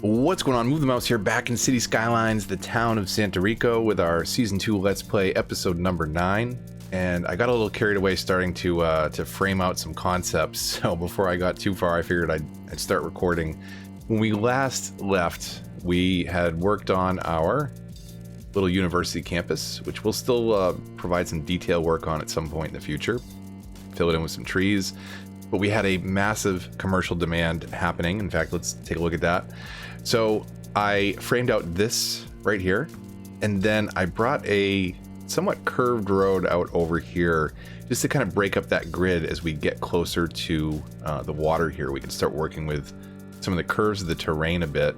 What's going on? Move the mouse here, back in City Skylines, the town of Santa Rico, with our Season 2 Let's Play, episode number 9. And I got a little carried away starting to frame out some concepts, so before I got too far, I figured I'd start recording. When we last left, we had worked on our little university campus, which we'll still provide some detail work on at some point in the future. Fill it in with some trees. But we had a massive commercial demand happening. In fact, let's take a look at that. So I framed out this right here, and then I brought a somewhat curved road out over here just to kind of break up that grid as we get closer to the water here. We can start working with some of the curves of the terrain a bit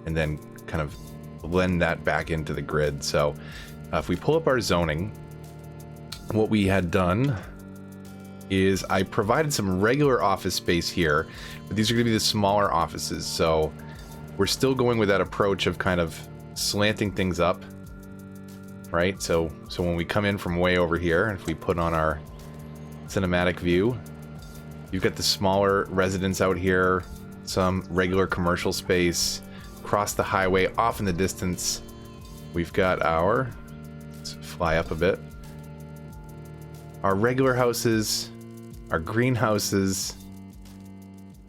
and then kind of blend that back into the grid. So if we pull up our zoning, what we had done is I provided some regular office space here, but these are going to be the smaller offices. So we're still going with that approach of kind of slanting things up, right? So when we come in from way over here, if we put on our cinematic view, you've got the smaller residents out here, some regular commercial space, across the highway, off in the distance, we've got our, let's fly up a bit, our regular houses, our greenhouses,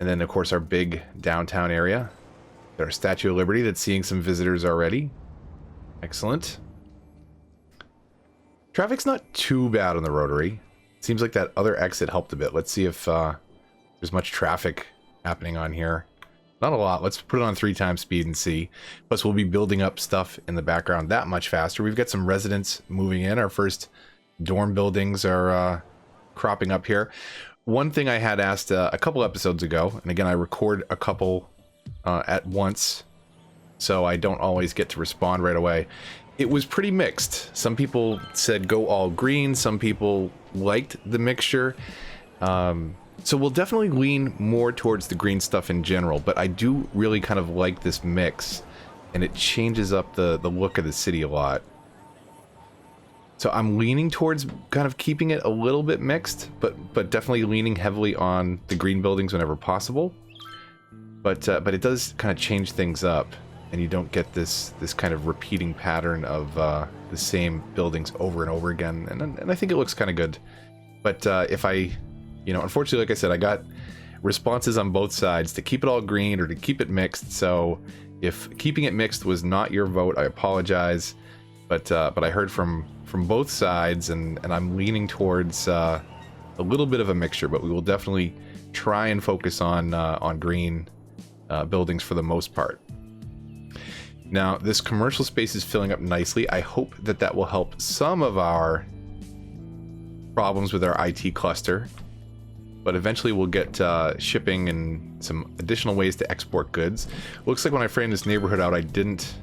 and then of course our big downtown area. Our Statue of Liberty that's seeing some visitors already. Excellent. Traffic's not too bad on the rotary. Seems like that other exit helped a bit. Let's see if there's much traffic happening on here. Not a lot. Let's put it on 3 times speed and see. Plus we'll be building up stuff in the background that much faster. We've got some residents moving in. Our first dorm buildings are cropping up here. One thing I had asked a couple episodes ago, and again I record a couple at once, so I don't always get to respond right away. It was pretty mixed. Some people said go all green, some people liked the mixture. So we'll definitely lean more towards the green stuff in general, but I do really kind of like this mix, and it changes up the look of the city a lot. So I'm leaning towards kind of keeping it a little bit mixed, but definitely leaning heavily on the green buildings whenever possible. But it does kind of change things up, and you don't get this kind of repeating pattern of the same buildings over and over again. And I think it looks kind of good. But if I, unfortunately, like I said, I got responses on both sides to keep it all green or to keep it mixed. So if keeping it mixed was not your vote, I apologize. But I heard from both sides, and I'm leaning towards a little bit of a mixture. But we will definitely try and focus on green buildings for the most part. Now, this commercial space is filling up nicely. I hope that will help some of our problems with our IT cluster. But eventually we'll get shipping and some additional ways to export goods. Looks like when I framed this neighborhood out, I didn't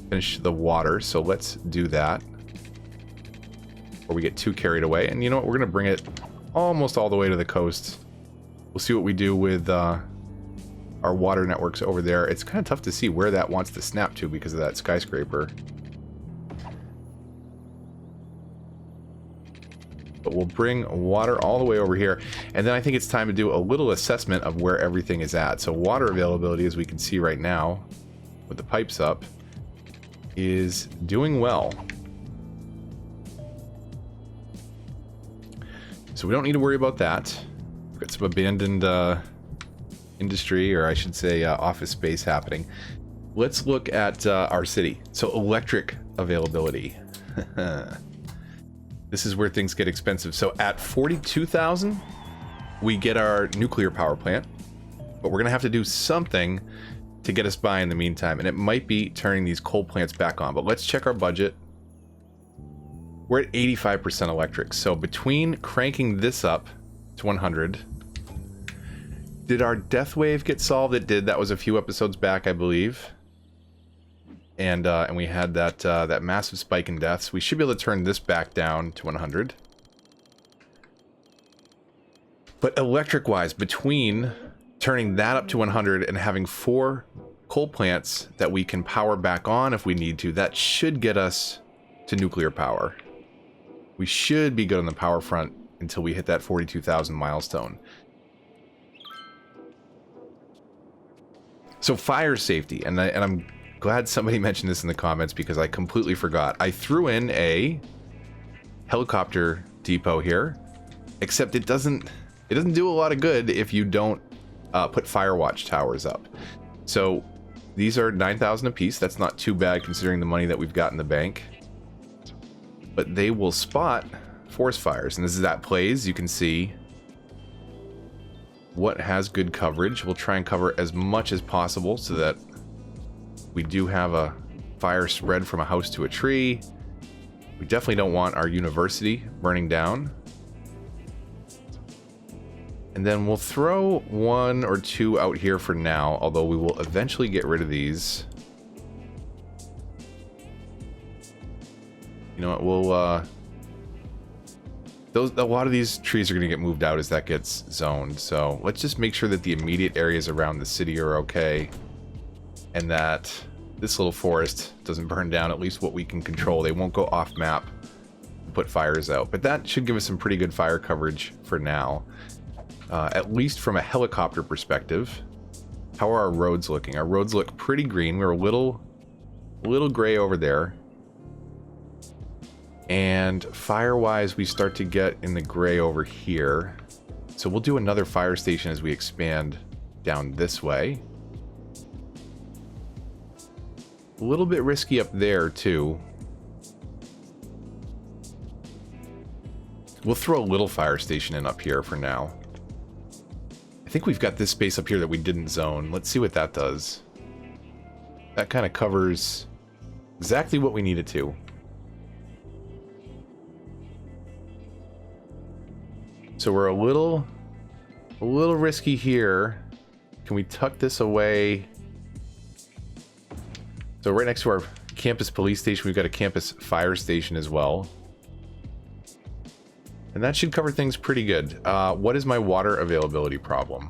finish the water, so let's do that before we get too carried away. And you know what, we're gonna bring it almost all the way to the coast. We'll see what we do with our water networks over there. It's kind of tough to see where that wants to snap to because of that skyscraper. But we'll bring water all the way over here. And then I think it's time to do a little assessment of where everything is at. So water availability, as we can see right now, with the pipes up, is doing well. So we don't need to worry about that. We've got some abandoned industry, or I should say office space happening. Let's look at our city. So electric availability. This is where things get expensive. So at 42,000, we get our nuclear power plant, but we're gonna have to do something to get us by in the meantime, and it might be turning these coal plants back on. But let's check our budget. We're at 85% electric. So between cranking this up to 100, did our death wave get solved? It did. That was a few episodes back, I believe. And we had that massive spike in deaths. We should be able to turn this back down to 100. But electric-wise, between turning that up to 100 and having 4 coal plants that we can power back on if we need to, that should get us to nuclear power. We should be good on the power front until we hit that 42,000 milestone. So fire safety, and I'm glad somebody mentioned this in the comments because I completely forgot. I threw in a helicopter depot here, except it doesn't do a lot of good if you don't put fire watch towers up. So these are 9,000 a piece. That's not too bad considering the money that we've got in the bank. But they will spot forest fires, and this is that plays. You can see what has good coverage. We'll try and cover as much as possible so that we do have a fire spread from a house to a tree. We definitely don't want our university burning down. And then we'll throw 1 or 2 out here for now, although we will eventually get rid of these. You know what, we'll, a lot of these trees are going to get moved out as that gets zoned, so let's just make sure that the immediate areas around the city are okay, and that this little forest doesn't burn down, at least what we can control. They won't go off map and put fires out, but that should give us some pretty good fire coverage for now. At least from a helicopter perspective. How are our roads looking? Our roads look pretty green. We're a little gray over there. And fire-wise, we start to get in the gray over here. So we'll do another fire station as we expand down this way. A little bit risky up there, too. We'll throw a little fire station in up here for now. I think we've got this space up here that we didn't zone. Let's see what that does. That kind of covers exactly what we needed to. So we're a little risky here. Can we tuck this away? So right next to our campus police station, we've got a campus fire station as well. And that should cover things pretty good. What is my water availability problem?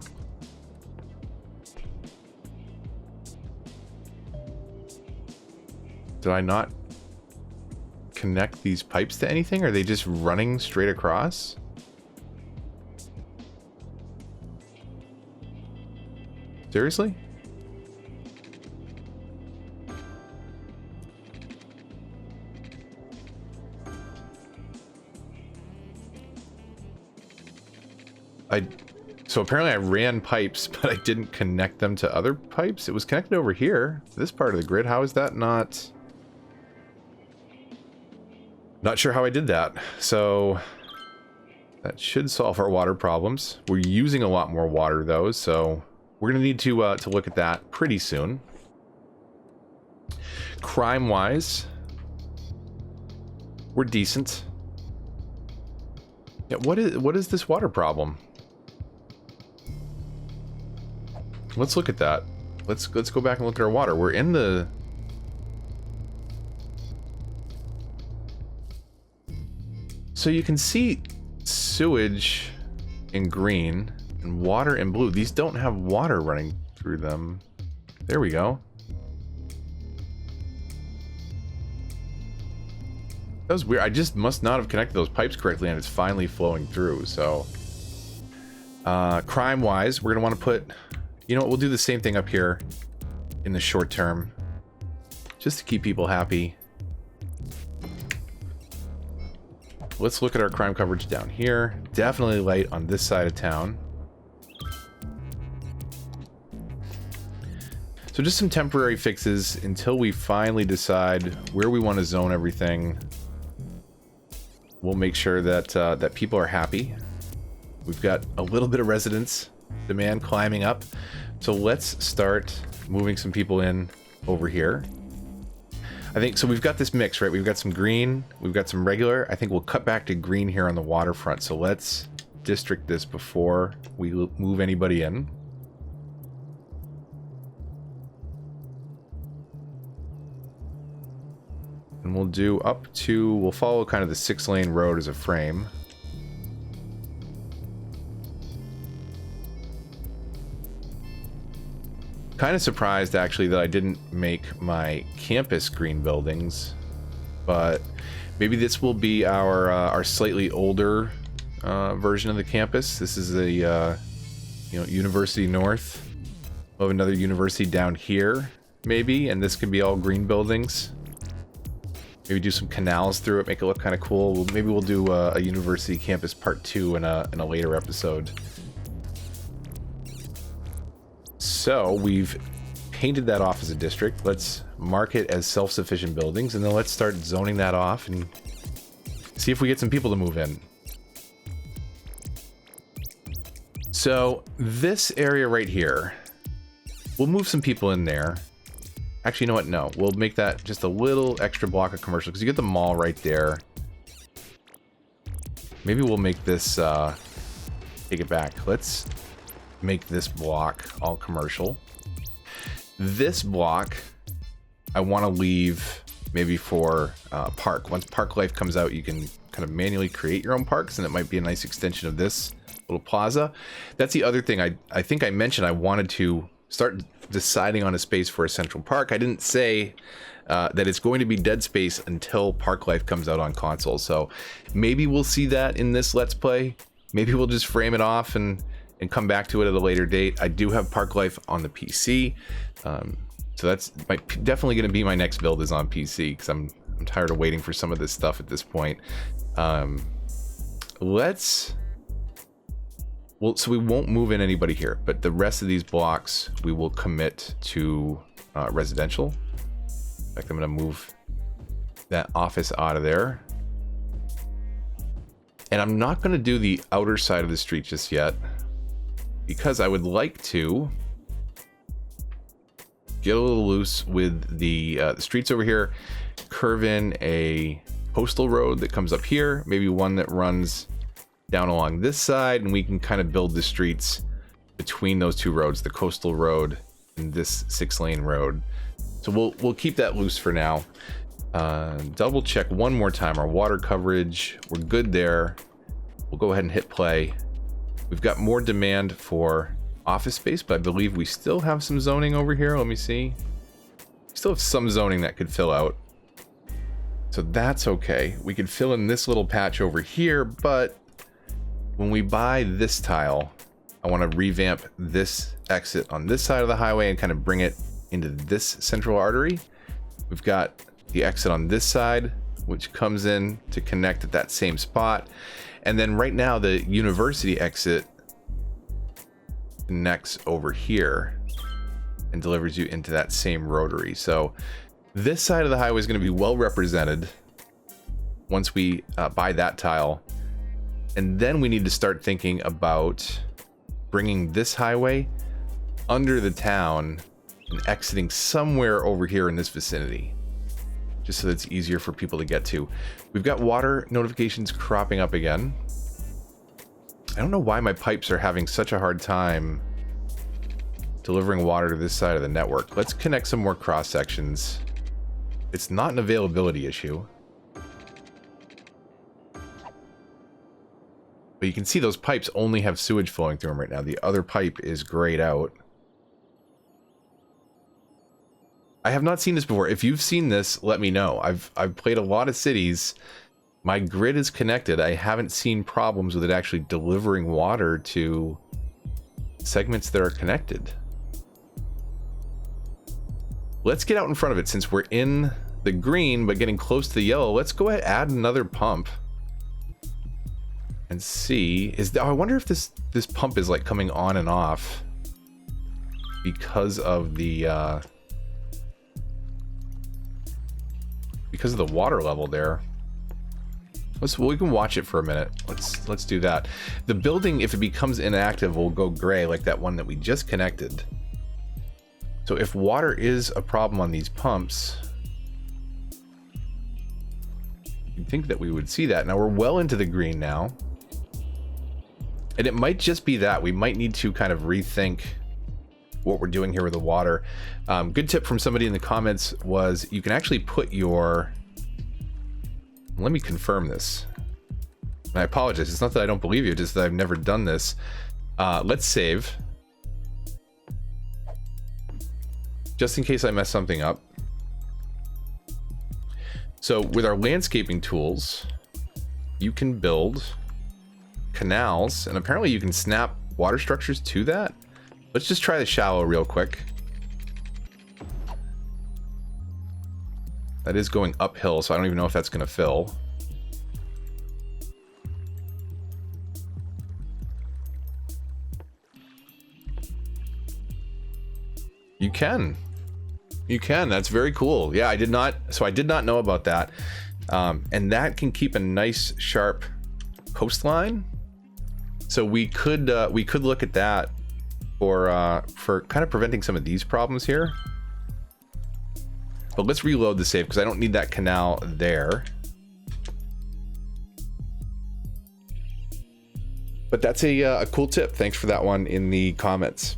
Did I not connect these pipes to anything? Are they just running straight across? Seriously? So apparently I ran pipes, but I didn't connect them to other pipes. It was connected over here, this part of the grid. How is that not? Not sure how I did that. So that should solve our water problems. We're using a lot more water though, so we're gonna need to look at that pretty soon. Crime-wise, we're decent. Yeah, what is this water problem? Let's look at that. Let's go back and look at our water. We're in the... So you can see sewage in green and water in blue. These don't have water running through them. There we go. That was weird. I just must not have connected those pipes correctly and it's finally flowing through, so... crime-wise, we're going to want to put... You know what, we'll do the same thing up here in the short term. Just to keep people happy. Let's look at our crime coverage down here. Definitely light on this side of town. So just some temporary fixes until we finally decide where we want to zone everything. We'll make sure that that people are happy. We've got a little bit of residence demand climbing up. So let's start moving some people in over here. I think, so we've got this mix, right? We've got some green, we've got some regular. I think we'll cut back to green here on the waterfront. So let's district this before we move anybody in. And we'll do up to, we'll follow kind of the 6-lane road as a frame. Kind of surprised actually that I didn't make my campus green buildings, but maybe this will be our slightly older version of the campus. This is a you know, University North. We'll have another university down here, maybe, and this can be all green buildings. Maybe do some canals through it, make it look kind of cool. Maybe we'll do a university campus part 2 in a later episode. So we've painted that off as a district. Let's mark it as self-sufficient buildings, and then let's start zoning that off and see if we get some people to move in. So this area right here, we'll move some people in there. Actually, you know what? No, we'll make that just a little extra block of commercial because you get the mall right there. Maybe we'll make this, take it back. Let's make this block all commercial. This block, I want to leave maybe for park. Once Park Life comes out, you can kind of manually create your own parks, and it might be a nice extension of this little plaza. That's the other thing I think I mentioned. I wanted to start deciding on a space for a central park. I didn't say that it's going to be dead space until Park Life comes out on console. So maybe we'll see that in this Let's Play. Maybe we'll just frame it off and come back to it at a later date. I do have Park Life on the PC. So that's definitely going to be my next build is on PC because I'm tired of waiting for some of this stuff at this point. So we won't move in anybody here, but the rest of these blocks we will commit to residential. In fact, I'm going to move that office out of there. And I'm not going to do the outer side of the street just yet because I would like to get a little loose with the streets over here, curve in a postal road that comes up here, maybe one that runs down along this side, and we can kind of build the streets between those two roads, the coastal road and this 6-lane road. So we'll keep that loose for now. Double check one more time our water coverage. We're good there. We'll go ahead and hit play. We've got more demand for office space, but I believe we still have some zoning over here. Let me see. We still have some zoning that could fill out. So that's okay. We could fill in this little patch over here, but when we buy this tile, I want to revamp this exit on this side of the highway and kind of bring it into this central artery. We've got the exit on this side, which comes in to connect at that same spot. And then right now the university exit connects over here and delivers you into that same rotary. So this side of the highway is going to be well represented once we buy that tile. And then we need to start thinking about bringing this highway under the town and exiting somewhere over here in this vicinity, just so that it's easier for people to get to. We've got water notifications cropping up again. I don't know why my pipes are having such a hard time delivering water to this side of the network. Let's connect some more cross sections. It's not an availability issue. But you can see those pipes only have sewage flowing through them right now. The other pipe is grayed out. I have not seen this before. If you've seen this, let me know. I've played a lot of cities. My grid is connected. I haven't seen problems with it actually delivering water to segments that are connected. Let's get out in front of it since we're in the green but getting close to the yellow. Let's go ahead and add another pump and see. I wonder if this pump is like coming on and off because of the water level there. We can watch it for a minute. Let's do that. The building, if it becomes inactive, will go gray like that one that we just connected. So if water is a problem on these pumps, you'd think that we would see that. Now we're well into the green now. And it might just be that. We might need to kind of rethink what we're doing here with the water. Good tip from somebody in the comments was you can actually put your... Let me confirm this. And I apologize. It's not that I don't believe you, just that I've never done this. Let's save. Just in case I mess something up. So with our landscaping tools, you can build canals, and apparently you can snap water structures to that. Let's just try the shallow real quick. That is going uphill, so I don't even know if that's going to fill. You can. You can. That's very cool. Yeah, I did not know about that. And that can keep a nice sharp coastline. So we could look at that for kind of preventing some of these problems here. But let's reload the save because I don't need that canal there. But that's a cool tip. Thanks for that one in the comments.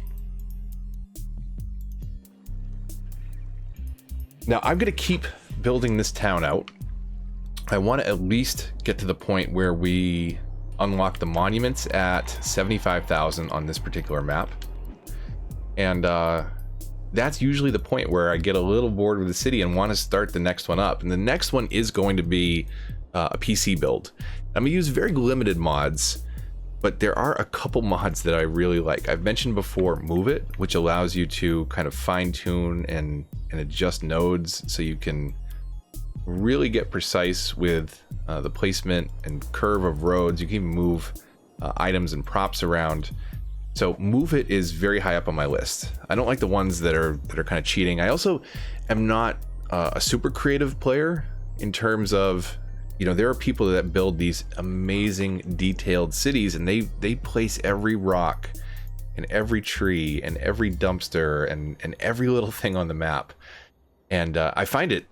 Now I'm going to keep building this town out. I want to at least get to the point where we unlock the monuments at 75,000 on this particular map. And that's usually the point where I get a little bored with the city and want to start the next one up. And the next one is going to be a PC build. I'm going to use very limited mods, but there are a couple mods that I really like. I've mentioned before Move It, which allows you to kind of fine tune and adjust nodes so you can really get precise with the placement and curve of roads. You can even move items and props around. So Move It is very high up on my list. I don't like the ones that are kind of cheating. I also am not a super creative player in terms of, you know, there are people that build these amazing detailed cities and they place every rock and every tree and every dumpster and every little thing on the map. And I find it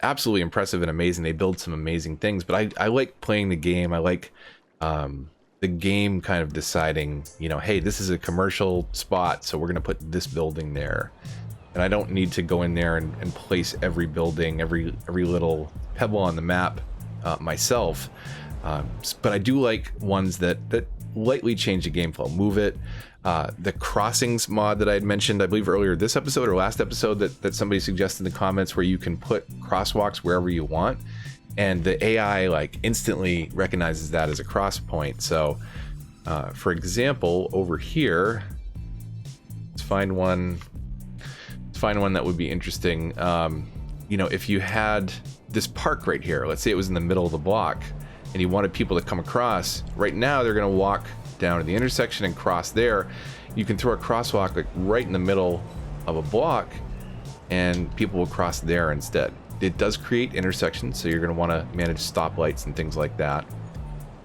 absolutely impressive and amazing. They build some amazing things, but I like playing the game. I like the game kind of deciding, you know, hey, this is a commercial spot, so we're going to put this building there. And I don't need to go in there and place every building, every little pebble on the map myself. But I do like ones that lightly change the game flow. Move It. The crossings mod that I had mentioned, I believe earlier this episode or last episode, that somebody suggested in the comments, where you can put crosswalks wherever you want, and the AI like instantly recognizes that as a cross point. So for example, over here, let's find one that would be interesting. You know, if you had this park right here, let's say it was in the middle of the block and you wanted people to come across, right now they're going to walk down to the intersection and cross there. You can throw a crosswalk like right in the middle of a block and people will cross there instead. It does create intersections, so you're going to want to manage stoplights and things like that.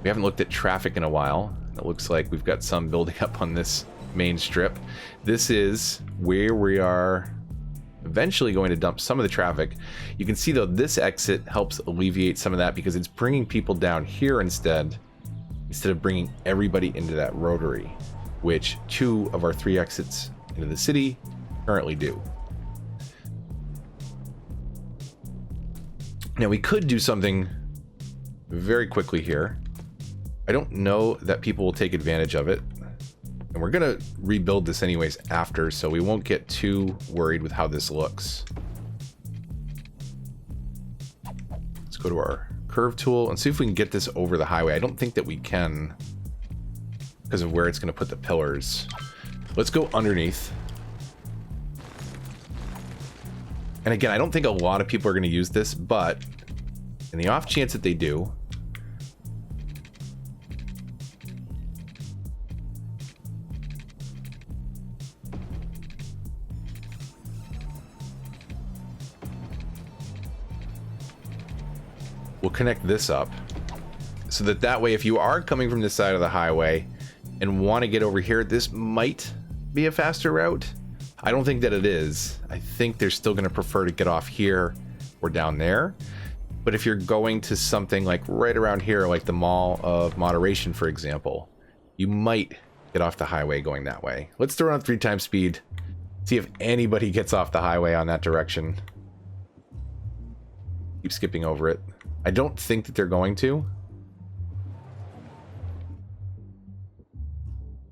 We haven't looked at traffic in a while. It looks like we've got some building up on this main strip. This is where we are eventually going to dump some of the traffic. You can see though this exit helps alleviate some of that because it's bringing people down here instead of bringing everybody into that rotary, which 2 of our 3 exits into the city currently do. Now we could do something very quickly here. I don't know that people will take advantage of it, and we're gonna rebuild this anyways after, so we won't get too worried with how this looks. Let's go to our curve tool and see if we can get this over the highway. I don't think that we can because of where it's going to put the pillars. Let's go underneath. And again, I don't think a lot of people are going to use this, but in the off chance that they do, we'll connect this up so that way if you are coming from this side of the highway and want to get over here, this might be a faster route. I don't think that it is. I think they're still going to prefer to get off here or down there. But if you're going to something like right around here, like the Mall of Moderation, for example, you might get off the highway going that way. Let's throw it on 3 times speed. See if anybody gets off the highway on that direction. Keep skipping over it. I don't think that they're going to.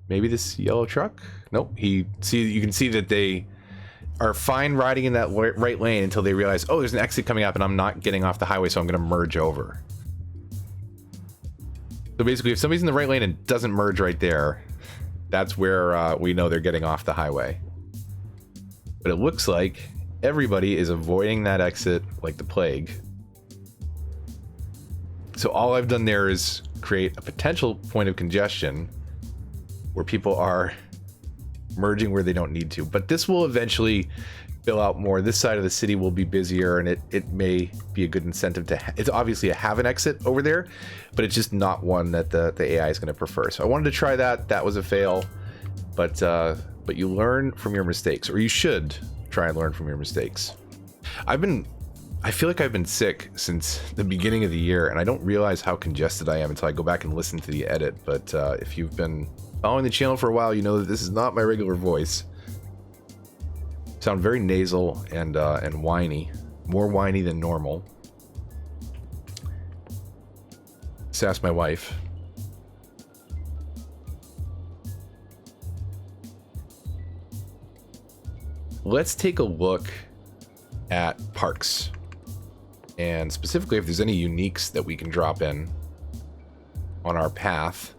Maybe this yellow truck? Nope. You can see that they are fine riding in that right lane until they realize, oh, there's an exit coming up and I'm not getting off the highway, so I'm going to merge over. So basically, if somebody's in the right lane and doesn't merge right there, That's where we know they're getting off the highway. But it looks like everybody is avoiding that exit like the plague. So all I've done there is create a potential point of congestion where people are merging where they don't need to. But this will eventually fill out more. This side of the city will be busier, and it may be a good incentive to it's obviously a have an exit over there, but it's just not one that the AI is going to prefer. So I wanted to try that. That was a fail, but you learn from your mistakes, or you should try and learn from your mistakes. I feel like I've been sick since the beginning of the year, and I don't realize how congested I am until I go back and listen to the edit. But if you've been following the channel for a while, you know that this is not my regular voice. Sound very nasal and whiny, more whiny than normal. Just ask my wife. Let's take a look at parks, and specifically if there's any uniques that we can drop in on our path.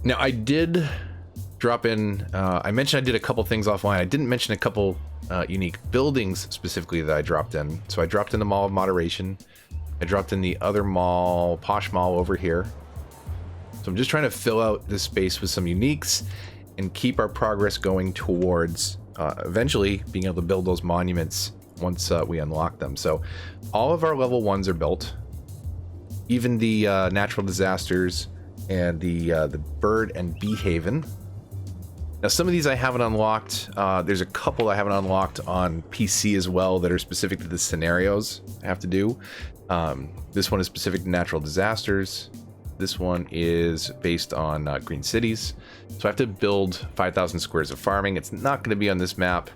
Now, I did drop in, I mentioned I did a couple things offline. I didn't mention a couple unique buildings specifically that I dropped in. So I dropped in the Mall of Moderation. I dropped in the other mall, Posh Mall over here. So I'm just trying to fill out this space with some uniques and keep our progress going towards eventually being able to build those monuments once we unlock them. So all of our level 1s are built. Even the natural disasters and the bird and bee haven. Now some of these I haven't unlocked. There's a couple I haven't unlocked on PC as well that are specific to the scenarios I have to do. This one is specific to natural disasters. This one is based on green cities. So I have to build 5,000 squares of farming. It's not going to be on this map,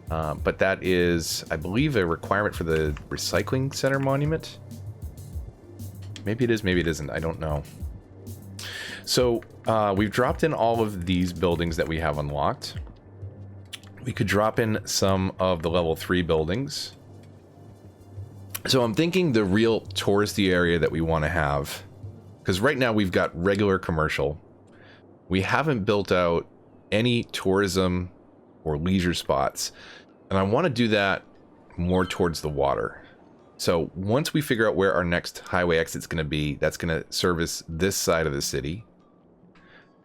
but that is, I believe, a requirement for the recycling center monument. Maybe it is, maybe it isn't. I don't know. So we've dropped in all of these buildings that we have unlocked. We could drop in some of the level 3 buildings. So I'm thinking the real touristy area that we want to have, because right now we've got regular commercial. We haven't built out any tourism or leisure spots, and I want to do that more towards the water. So once we figure out where our next highway exit's going to be, that's going to service this side of the city.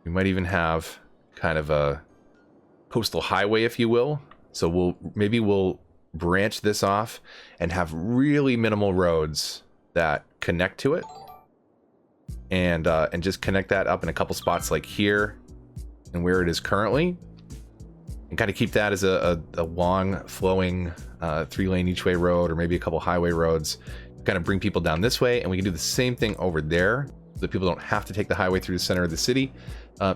We might even have kind of a coastal highway, if you will. So we'll branch this off and have really minimal roads that connect to it, and just connect that up in a couple spots like here and where it is currently, and kind of keep that as a long flowing 3-lane each way road, or maybe a couple highway roads, kind of bring people down this way. And we can do the same thing over there so that people don't have to take the highway through the center of the city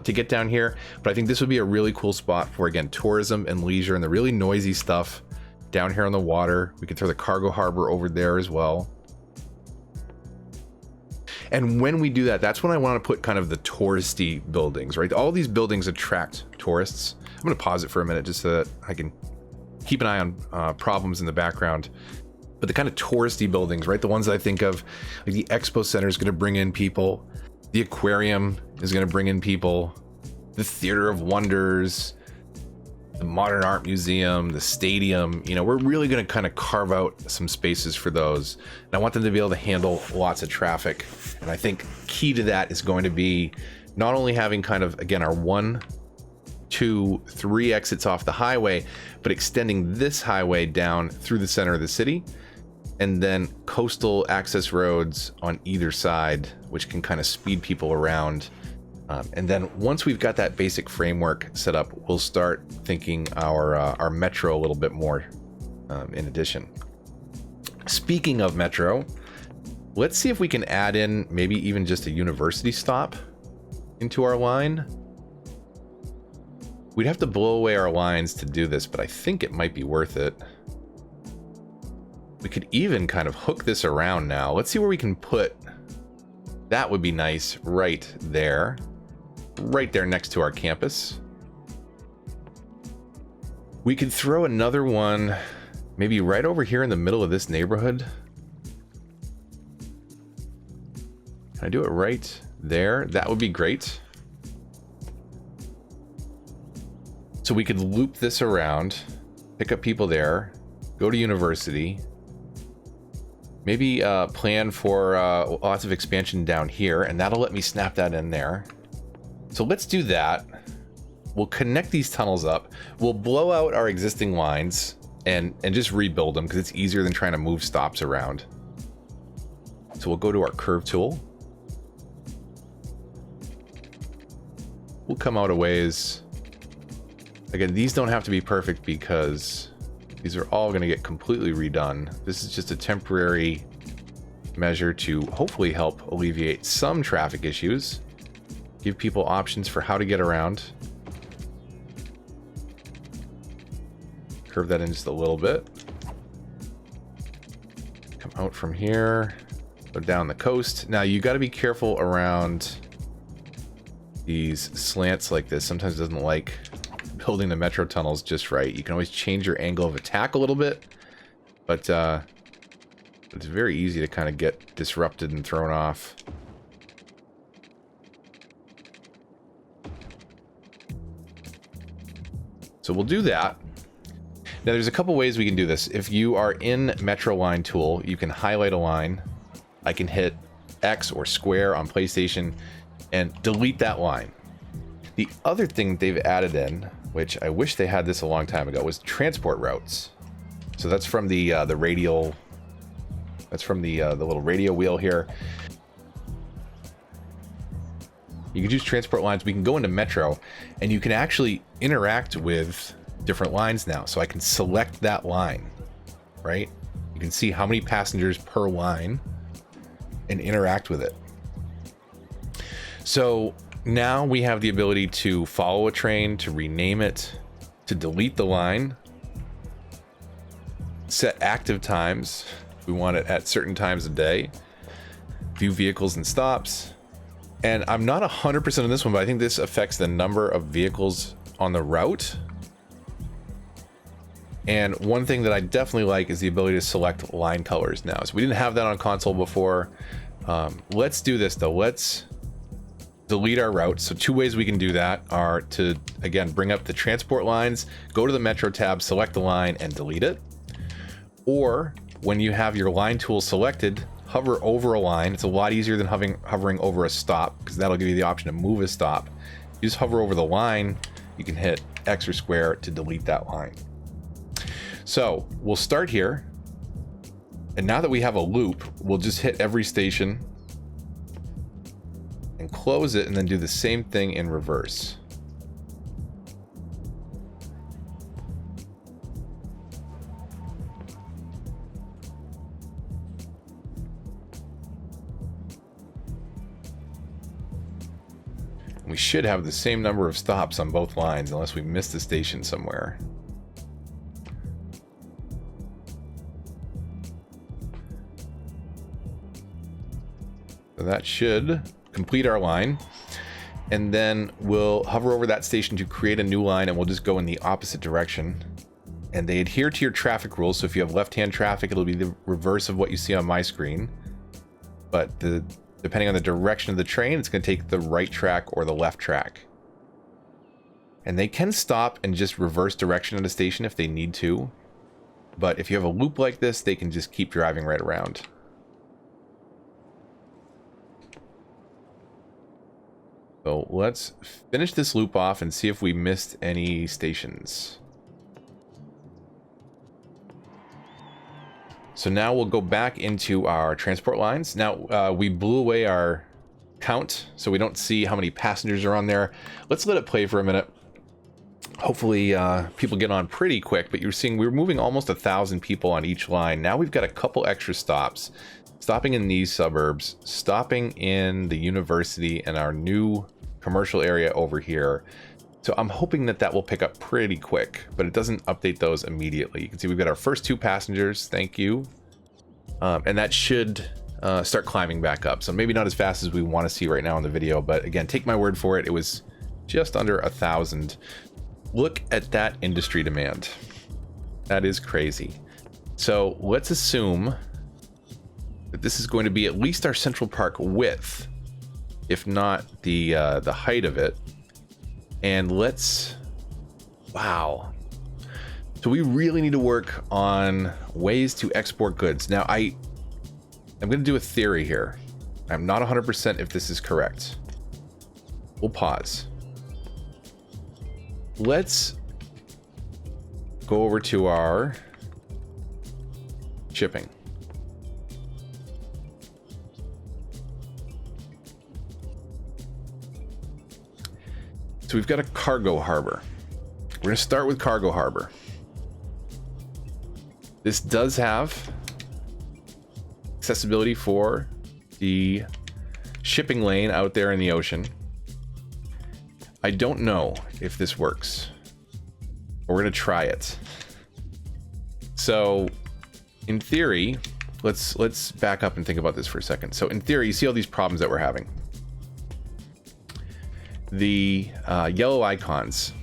to get down here. But I think this would be a really cool spot for, again, tourism and leisure and the really noisy stuff down here on the water. We could throw the cargo harbor over there as well. And when we do that, that's when I want to put kind of the touristy buildings, right? All these buildings attract tourists. I'm going to pause it for a minute just so that I can keep an eye on problems in the background. But the kind of touristy buildings, right? The ones that I think of, like the Expo Center is going to bring in people. The aquarium is going to bring in people. The Theater of Wonders, the Modern Art Museum, the stadium. You know, we're really going to kind of carve out some spaces for those. And I want them to be able to handle lots of traffic. And I think key to that is going to be not only having kind of, again, our 1, 2, 3 exits off the highway, but extending this highway down through the center of the city, and then coastal access roads on either side, which can kind of speed people around. And then once we've got that basic framework set up, we'll start thinking our metro a little bit more in addition. Speaking of metro, let's see if we can add in maybe even just a university stop into our line. We'd have to blow away our lines to do this, but I think it might be worth it. We could even kind of hook this around now. Let's see where we can put. That would be nice right there. Right there next to our campus. We could throw another one maybe right over here in the middle of this neighborhood. Can I do it right there? That would be great. So we could loop this around, pick up people there, go to university, maybe plan for lots of expansion down here, and that'll let me snap that in there. So let's do that. We'll connect these tunnels up. We'll blow out our existing lines and just rebuild them because it's easier than trying to move stops around. So we'll go to our curve tool. We'll come out a ways. Again, these don't have to be perfect because these are all going to get completely redone. This is just a temporary measure to hopefully help alleviate some traffic issues. Give people options for how to get around. Curve that in just a little bit. Come out from here. Go down the coast. Now you got to be careful around these slants like this. Sometimes it doesn't like building the metro tunnels just right. You can always change your angle of attack a little bit, but it's very easy to kind of get disrupted and thrown off. So we'll do that. Now there's a couple ways we can do this. If you are in Metro Line tool, you can highlight a line. I can hit X or square on PlayStation and delete that line. The other thing they've added in, which I wish they had this a long time ago, was transport routes. So that's from the radial. That's from the little radio wheel here. You can use transport lines. We can go into Metro, and you can actually interact with different lines now. So I can select that line, right? You can see how many passengers per line and interact with it. So now we have the ability to follow a train, to rename it, to delete the line, set active times. We want it at certain times of day, view vehicles and stops. And I'm not 100% on this one, but I think this affects the number of vehicles on the route. And one thing that I definitely like is the ability to select line colors now. So we didn't have that on console before. Let's do this though. Let's delete our route. So two ways we can do that are to, again, bring up the transport lines, go to the Metro tab, select the line and delete it. Or when you have your line tool selected, hover over a line. It's a lot easier than hovering over a stop because that'll give you the option to move a stop. You just hover over the line, you can hit X or square to delete that line. So we'll start here. And now that we have a loop, we'll just hit every station and close it and then do the same thing in reverse. We should have the same number of stops on both lines unless we missed a station somewhere. So that should complete our line. And then we'll hover over that station to create a new line and we'll just go in the opposite direction. And they adhere to your traffic rules. So if you have left-hand traffic, it'll be the reverse of what you see on my screen. But depending on the direction of the train, it's going to take the right track or the left track. And they can stop and just reverse direction at a station if they need to. But if you have a loop like this, they can just keep driving right around. So let's finish this loop off and see if we missed any stations. So now we'll go back into our transport lines. Now we blew away our count, so we don't see how many passengers are on there. Let's let it play for a minute. Hopefully people get on pretty quick, but you're seeing we're moving almost 1,000 people on each line. Now we've got a couple extra stops. Stopping in these suburbs, stopping in the university and our new commercial area over here. So I'm hoping that that will pick up pretty quick, but it doesn't update those immediately. You can see we've got our first 2 passengers. Thank you. And that should start climbing back up. So maybe not as fast as we want to see right now in the video, but again, take my word for it. It was just under 1,000. Look at that industry demand. That is crazy. So let's assume that this is going to be at least our Central Park width, if not the height of it. And let's, wow. So we really need to work on ways to export goods. Now I'm going to do a theory here. I'm not 100% if this is correct. We'll pause. Let's go over to our shipping. So we've got a cargo harbor. We're going to start with cargo harbor. This does have accessibility for the shipping lane out there in the ocean. I don't know if this works. We're going to try it. So in theory, let's back up and think about this for a second. So in theory, you see all these problems that we're having. The yellow icons,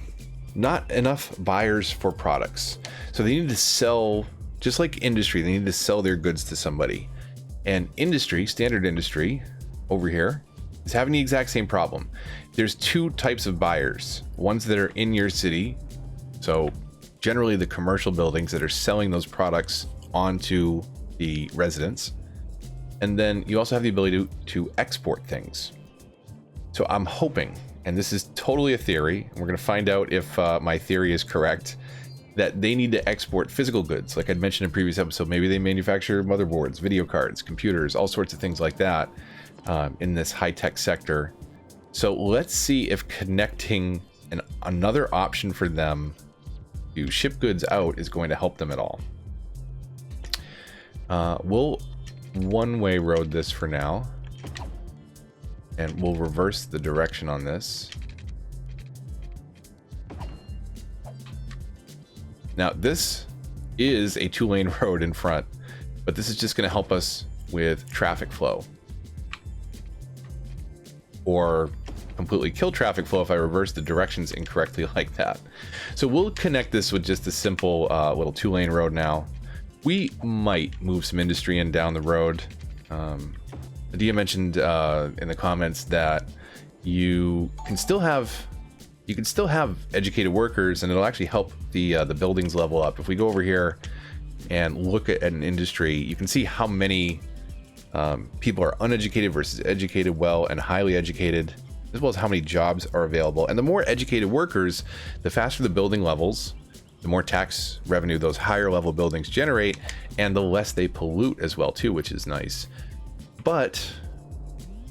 not enough buyers for products. So they need to sell, just like industry, they need to sell their goods to somebody. And industry, standard industry over here, is having the exact same problem. There's two types of buyers. Ones that are in your city, so generally the commercial buildings that are selling those products onto the residents. And then you also have the ability to export things. So I'm hoping, and this is totally a theory, and we're going to find out if my theory is correct, that they need to export physical goods. Like I'd mentioned in a previous episode, maybe they manufacture motherboards, video cards, computers, all sorts of things like that in this high-tech sector. So let's see if connecting another option for them to ship goods out is going to help them at all. We'll one-way road this for now, and we'll reverse the direction on this. Now this is a two-lane road in front, but this is just going to help us with traffic flow, or completely kill traffic flow if I reverse the directions incorrectly like that. So we'll connect this with just a simple little two-lane road now. We might move some industry in down the road. Adia mentioned in the comments that you can still have educated workers, and it'll actually help the buildings level up. If we go over here and look at an industry, you can see how many people are uneducated versus educated, well, and highly educated, as well as how many jobs are available. And the more educated workers, the faster the building levels, the more tax revenue those higher level buildings generate, and the less they pollute as well too, which is nice. But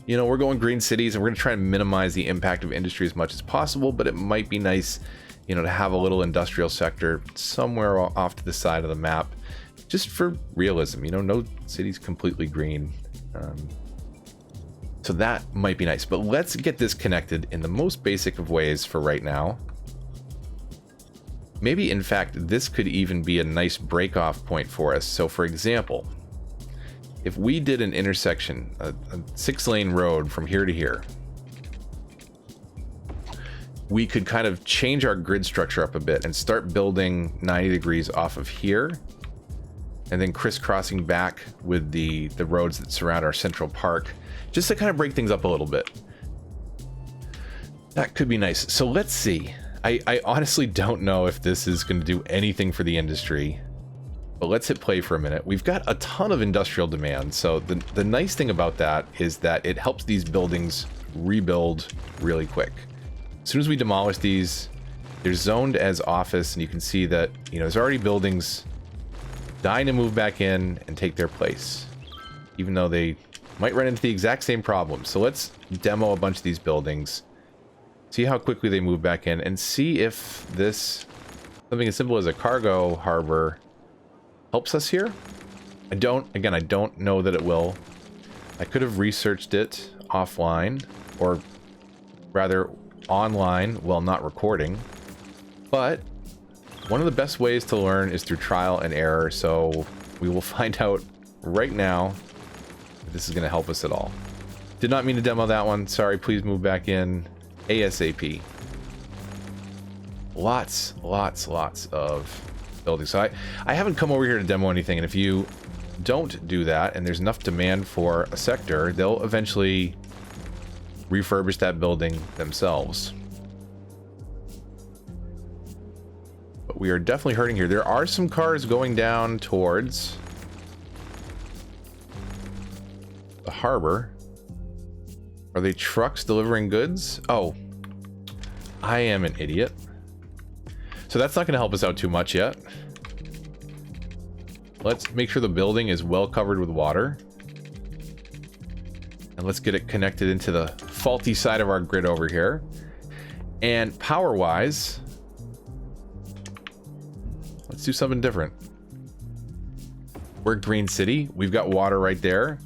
you know, we're going green cities, and we're going to try and minimize the impact of industry as much as possible, but it might be nice, you know, to have a little industrial sector somewhere off to the side of the map, just for realism. You know, no city's completely green. So that might be nice, but let's get this connected in the most basic of ways for right now. Maybe, in fact, this could even be a nice break-off point for us. So, for example, if we did an intersection, a 6-lane road from here to here, we could kind of change our grid structure up a bit and start building 90 degrees off of here, and then crisscrossing back with the roads that surround our Central Park, just to kind of break things up a little bit. That could be nice. So let's see. I honestly don't know if this is going to do anything for the industry, but let's hit play for a minute. We've got a ton of industrial demand, so the nice thing about that is that it helps these buildings rebuild really quick. As soon as we demolish these, they're zoned as office, and you can see that, you know, there's already buildings dying to move back in and take their place, even though they might run into the exact same problem. So let's demo a bunch of these buildings, see how quickly they move back in, and see if this, something as simple as a cargo harbor, helps us here. I don't know that it will. I could have researched it offline, or rather online, while not recording. But one of the best ways to learn is through trial and error, so we will find out right now if this is going to help us at all. Did not mean to demo that one. Sorry, please move back in ASAP. Lots of buildings. So I haven't come over here to demo anything, and if you don't do that and there's enough demand for a sector, they'll eventually refurbish that building themselves. But we are definitely hurting here. There are some cars going down towards the harbor. Are they trucks delivering goods? Oh, I am an idiot. So that's not going to help us out too much yet. Let's make sure the building is well covered with water. And let's get it connected into the faulty side of our grid over here. And power-wise, let's do something different. We're Green City. We've got water right there.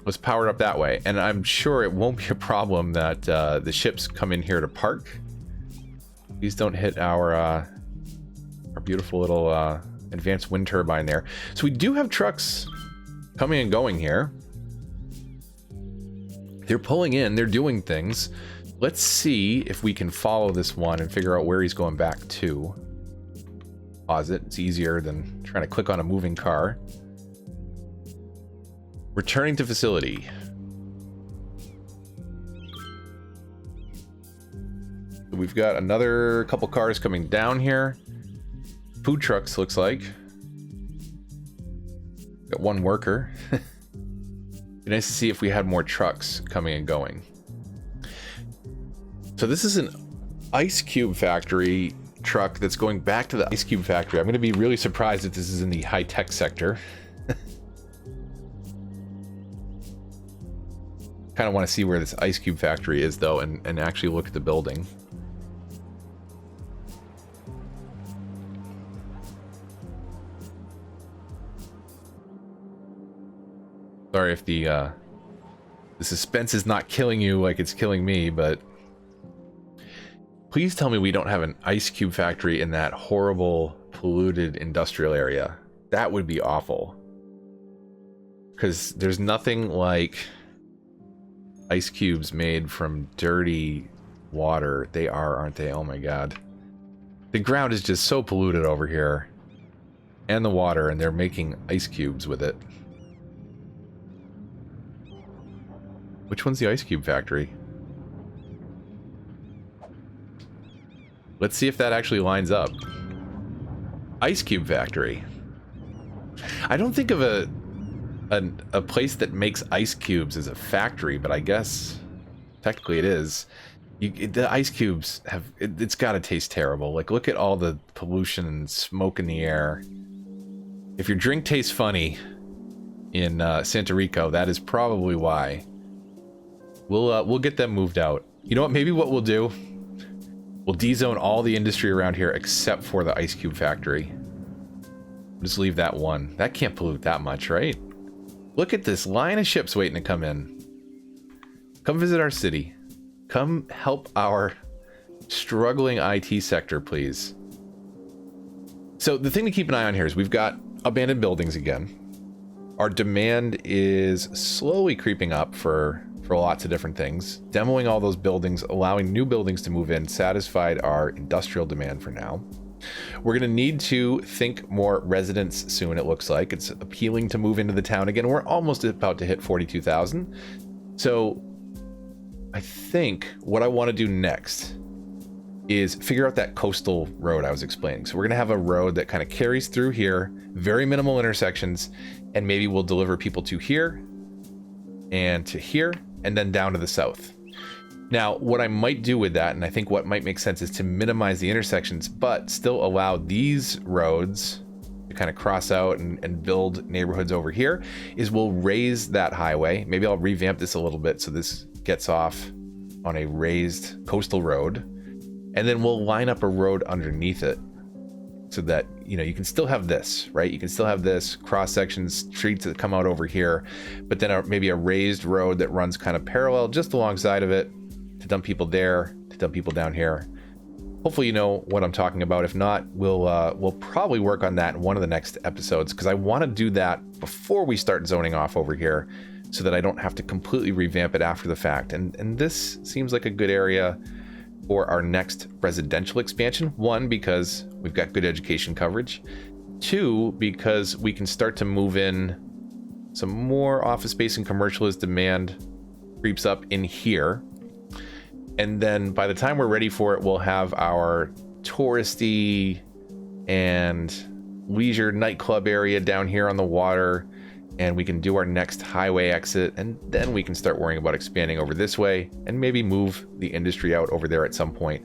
Let's power it up that way. And I'm sure it won't be a problem that the ships come in here to park. Please don't hit our beautiful little advanced wind turbine there. So we do have trucks coming and going here. They're pulling in, they're doing things. Let's see if we can follow this one and figure out where he's going back to. Pause it, it's easier than trying to click on a moving car. Returning to facility. We've got another couple cars coming down here. Food trucks, looks like. Got one worker. Be nice to see if we had more trucks coming and going. So this is an ice cube factory truck that's going back to the ice cube factory. I'm going to be really surprised if this is in the high-tech sector. Kind of want to see where this ice cube factory is though, and actually look at the building. Sorry if the suspense is not killing you like it's killing me, but please tell me we don't have an ice cube factory in that horrible polluted industrial area. That would be awful, because there's nothing like ice cubes made from dirty water. They are, aren't they? Oh my god. The ground is just so polluted over here. And the water, and they're making ice cubes with it. Which one's the ice cube factory? Let's see if that actually lines up. Ice cube factory. I don't think of a place that makes ice cubes as a factory, but I guess technically it is. The ice cubes have, it's got to taste terrible. Like, look at all the pollution and smoke in the air. If your drink tastes funny in Santa Rico, that is probably why. We'll get them moved out. You know what? Maybe what we'll do, we'll de-zone all the industry around here except for the ice cube factory. Just leave that one. That can't pollute that much, right? Look at this line of ships waiting to come in. Come visit our city. Come help our struggling IT sector, please. So the thing to keep an eye on here is we've got abandoned buildings again. Our demand is slowly creeping up for lots of different things. Demoing all those buildings, allowing new buildings to move in, satisfied our industrial demand for now. We're going to need to think more residents soon, it looks like. It's appealing to move into the town again. We're almost about to hit 42,000. So I think what I want to do next is figure out that coastal road I was explaining. So we're going to have a road that kind of carries through here, very minimal intersections, and maybe we'll deliver people to here and to here and then down to the south. Now, what I might do with that, and I think what might make sense, is to minimize the intersections, but still allow these roads to kind of cross out and build neighborhoods over here, is we'll raise that highway. Maybe I'll revamp this a little bit so this gets off on a raised coastal road, and then we'll line up a road underneath it so that, you know, you can still have this, right? You can still have this cross sections, streets that come out over here, but then maybe a raised road that runs kind of parallel just alongside of it to dump people there, to dump people down here. Hopefully you know what I'm talking about. If not, we'll probably work on that in one of the next episodes, because I want to do that before we start zoning off over here so that I don't have to completely revamp it after the fact. And this seems like a good area for our next residential expansion. One, because we've got good education coverage. Two, because we can start to move in some more office space and commercial as demand creeps up in here. And then by the time we're ready for it, we'll have our touristy and leisure nightclub area down here on the water, and we can do our next highway exit, and then we can start worrying about expanding over this way and maybe move the industry out over there at some point.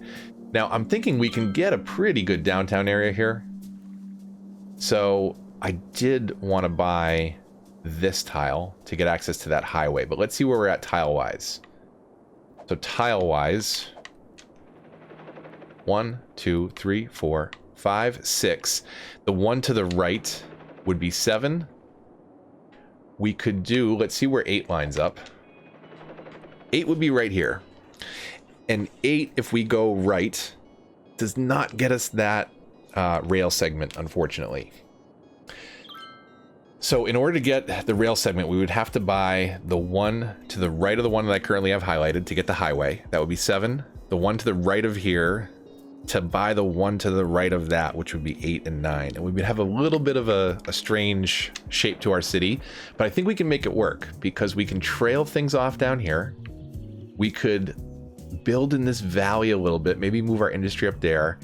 Now, I'm thinking we can get a pretty good downtown area here. So I did want to buy this tile to get access to that highway, but let's see where we're at tile-wise. So tile-wise, 1, 2, 3, 4, 5, 6. The one to the right would be 7. We could do, let's see where 8 lines up. 8 would be right here. And 8, if we go right, does not get us that rail segment, unfortunately. So in order to get the rail segment, we would have to buy the one to the right of the one that I currently have highlighted to get the highway. That would be 7. The one to the right of here to buy the one to the right of that, which would be 8 and 9. And we would have a little bit of a strange shape to our city, but I think we can make it work because we can trail things off down here. We could build in this valley a little bit, maybe move our industry up there,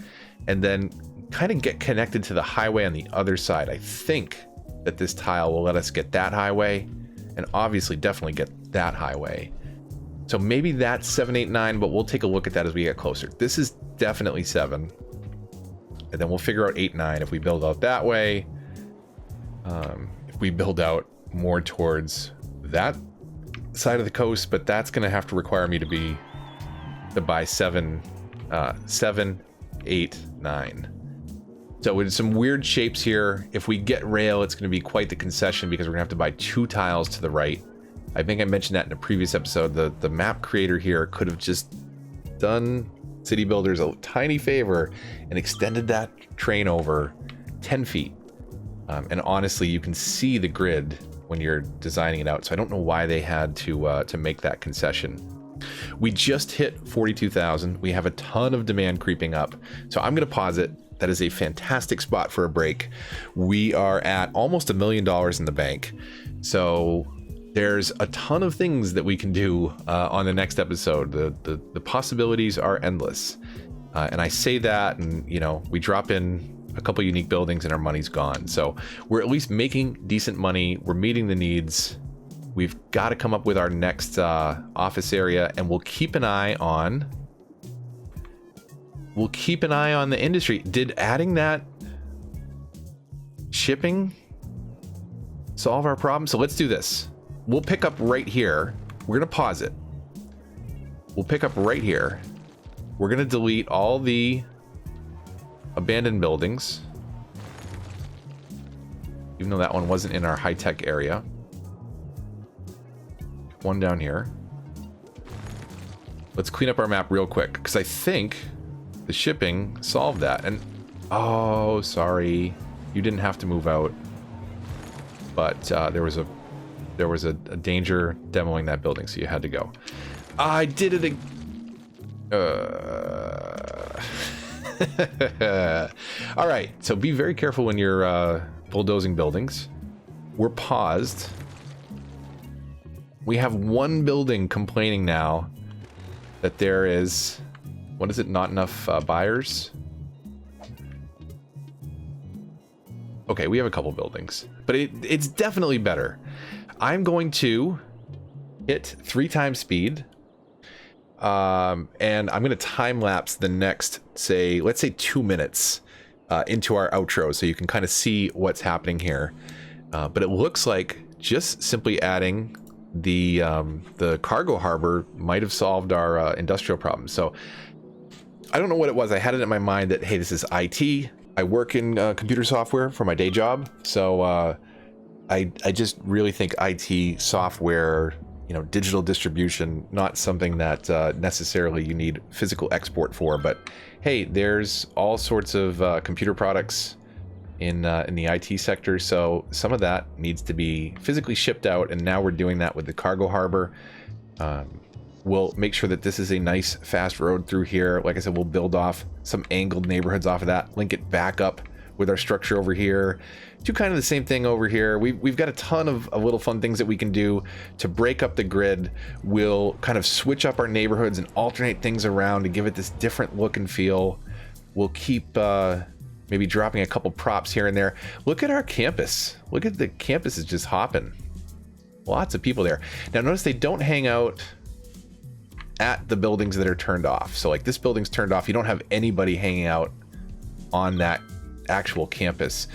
and then kind of get connected to the highway on the other side. I think that this tile will let us get that highway, and obviously definitely get that highway. So maybe that's 7, 8, 9, but we'll take a look at that as we get closer. This is definitely 7. And then we'll figure out 8, 9 if we build out that way. If we build out more towards that side of the coast, but that's going to have to require me to buy 7, 8, 9. So with some weird shapes here, if we get rail, it's going to be quite the concession because we're going to have to buy 2 tiles to the right. I think I mentioned that in a previous episode. The map creator here could have just done city builders a tiny favor and extended that train over 10 feet. And honestly, you can see the grid when you're designing it out. So I don't know why they had to make that concession. We just hit 42,000. We have a ton of demand creeping up. So I'm going to pause it. That is a fantastic spot for a break. We are at almost $1 million in the bank. So there's a ton of things that we can do on the next episode. The possibilities are endless. And I say that, and you know, we drop in a couple unique buildings and our money's gone. So we're at least making decent money. We're meeting the needs. We've got to come up with our next office area, and we'll keep an eye on the industry. Did adding that shipping solve our problem? So let's do this. We'll pick up right here. We're going to pause it. We'll pick up right here. We're going to delete all the abandoned buildings, even though that one wasn't in our high-tech area. One down here. Let's clean up our map real quick, because I think the shipping solved that. And oh, sorry, you didn't have to move out, but there was a danger demoing that building, so you had to go. I did it all right, so be very careful when you're bulldozing buildings. We're paused. We have one building complaining now that there is, what is it, not enough buyers? Okay, we have a couple buildings, but it's definitely better. I'm going to hit 3 times speed, and I'm going to time lapse the next, let's say 2 minutes into our outro, so you can kind of see what's happening here. But it looks like just simply adding the cargo harbor might have solved our industrial problem. So I don't know what it was. I had it in my mind that, hey, this is IT. I work in computer software for my day job, so I just really think IT software, you know, digital distribution, not something that necessarily you need physical export for. But hey, there's all sorts of computer products in the IT sector, so some of that needs to be physically shipped out, and now we're doing that with the cargo harbor. We'll make sure that this is a nice fast road through here. Like I said, we'll build off some angled neighborhoods off of that, link it back up with our structure over here. Do kind of the same thing over here. We've got a ton of little fun things that we can do to break up the grid. We'll kind of switch up our neighborhoods and alternate things around to give it this different look and feel. We'll keep maybe dropping a couple props here and there. Look at our campus. Look at the campus is just hopping. Lots of people there. Now notice they don't hang out at the buildings that are turned off. So like this building's turned off. You don't have anybody hanging out on that actual campus.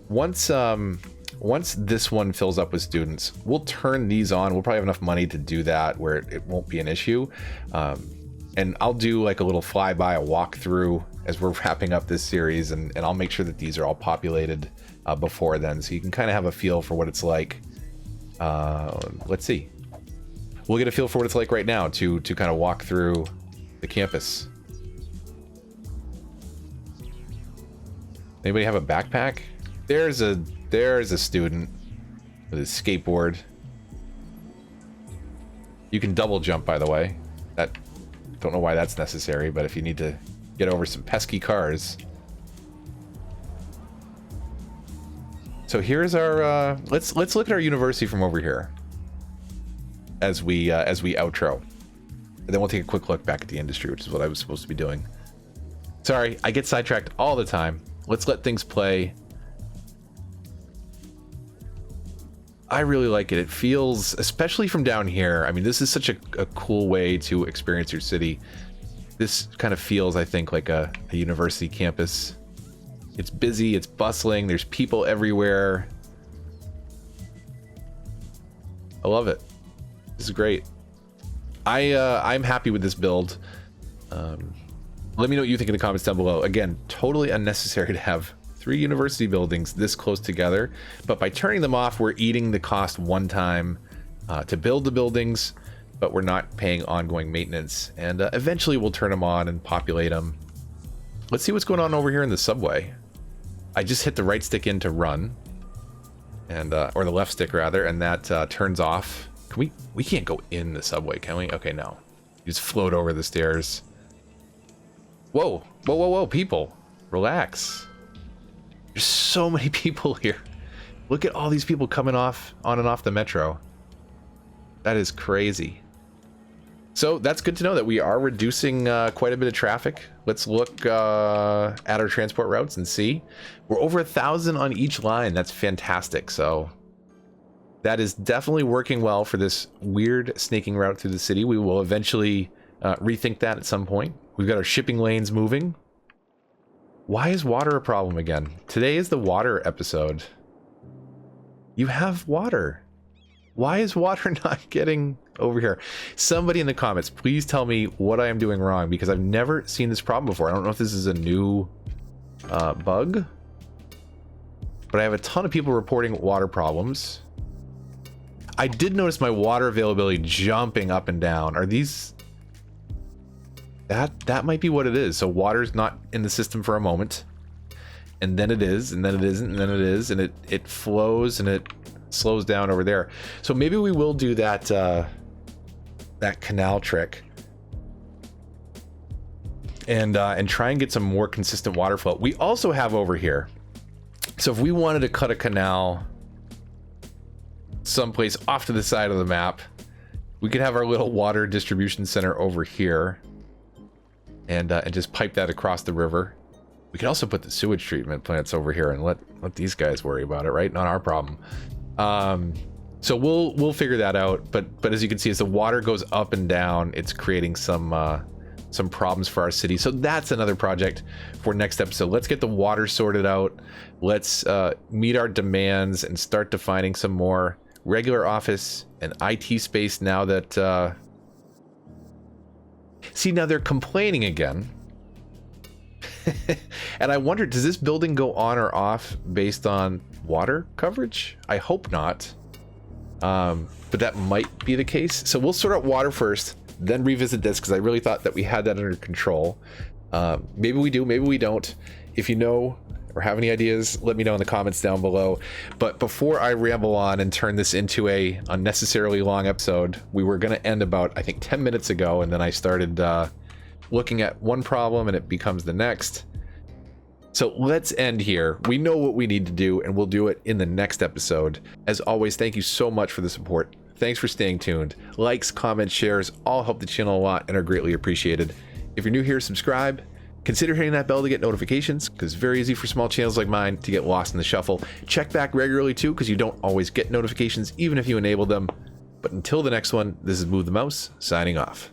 Once this one fills up with students, we'll turn these on. We'll probably have enough money to do that where it won't be an issue. And I'll do like a little flyby, a walkthrough as we're wrapping up this series, and I'll make sure that these are all populated before then, so you can kind of have a feel for what it's like. Let's see. We'll get a feel for what it's like right now to kind of walk through the campus. Anybody have a backpack? There's a student with his skateboard. You can double jump, by the way. That, don't know why that's necessary, but if you need to get over some pesky cars. So here's our let's look at our university from over here as we outro, and then we'll take a quick look back at the industry, which is what I was supposed to be doing. Sorry, I get sidetracked all the time. Let's let things play. I really like it. It feels, especially from down here, I mean, this is such a cool way to experience your city. This kind of feels, I think, like a university campus. It's busy, it's bustling, there's people everywhere. I love it. This is great. I'm happy with this build. Let me know what you think in the comments down below. Again, totally unnecessary to have 3 university buildings this close together, but by turning them off, we're eating the cost one time to build the buildings, but we're not paying ongoing maintenance, and eventually we'll turn them on and populate them. Let's see what's going on over here in the subway. I just hit the right stick in to run, and or the left stick rather, and that turns off. Can we can't go in the subway, can we? Okay, no. You just float over the stairs. Whoa, whoa, whoa, whoa, people, relax. There's so many people here. Look at all these people coming on and off the metro. That is crazy. So that's good to know that we are reducing quite a bit of traffic. Let's look at our transport routes and see. We're over 1,000 on each line. That's fantastic. So that is definitely working well for this weird snaking route through the city. We will eventually rethink that at some point. We've got our shipping lanes moving. Why is water a problem again? Today is the water episode. You have water. Why is water not getting over here? Somebody in the comments, please tell me what I am doing wrong, because I've never seen this problem before. I don't know if this is a new bug, but I have a ton of people reporting water problems. I did notice my water availability jumping up and down. Are these... That might be what it is. So water's not in the system for a moment, and then it is, and then it isn't, and then it is, and it flows and it slows down over there. So maybe we will do that that canal trick and try and get some more consistent water flow. We also have over here, so if we wanted to cut a canal someplace off to the side of the map, we could have our little water distribution center over here, and just pipe that across the river. We could also put the sewage treatment plants over here and let these guys worry about it, right? Not our problem. So we'll figure that out. But as you can see, as the water goes up and down, it's creating some problems for our city. So that's another project for next episode. Let's get the water sorted out. Let's meet our demands and start defining some more regular office and IT space now that... See, now they're complaining again. And I wonder, does this building go on or off based on water coverage? I hope not. But that might be the case. So we'll sort out water first, then revisit this, because I really thought that we had that under control. Maybe we do, maybe we don't. If you know or have any ideas, let me know in the comments down below. But before I ramble on and turn this into a unnecessarily long episode, we were going to end about, I think, 10 minutes ago, and then I started looking at one problem and it becomes the next. So let's end here. We know what we need to do, and we'll do it in the next episode. As always, thank you so much for the support. Thanks for staying tuned. Likes, comments, shares all help the channel a lot and are greatly appreciated. If you're new here, subscribe. Consider hitting that bell to get notifications, because it's very easy for small channels like mine to get lost in the shuffle. Check back regularly too, because you don't always get notifications, even if you enable them. But until the next one, this is Move the Mouse, signing off.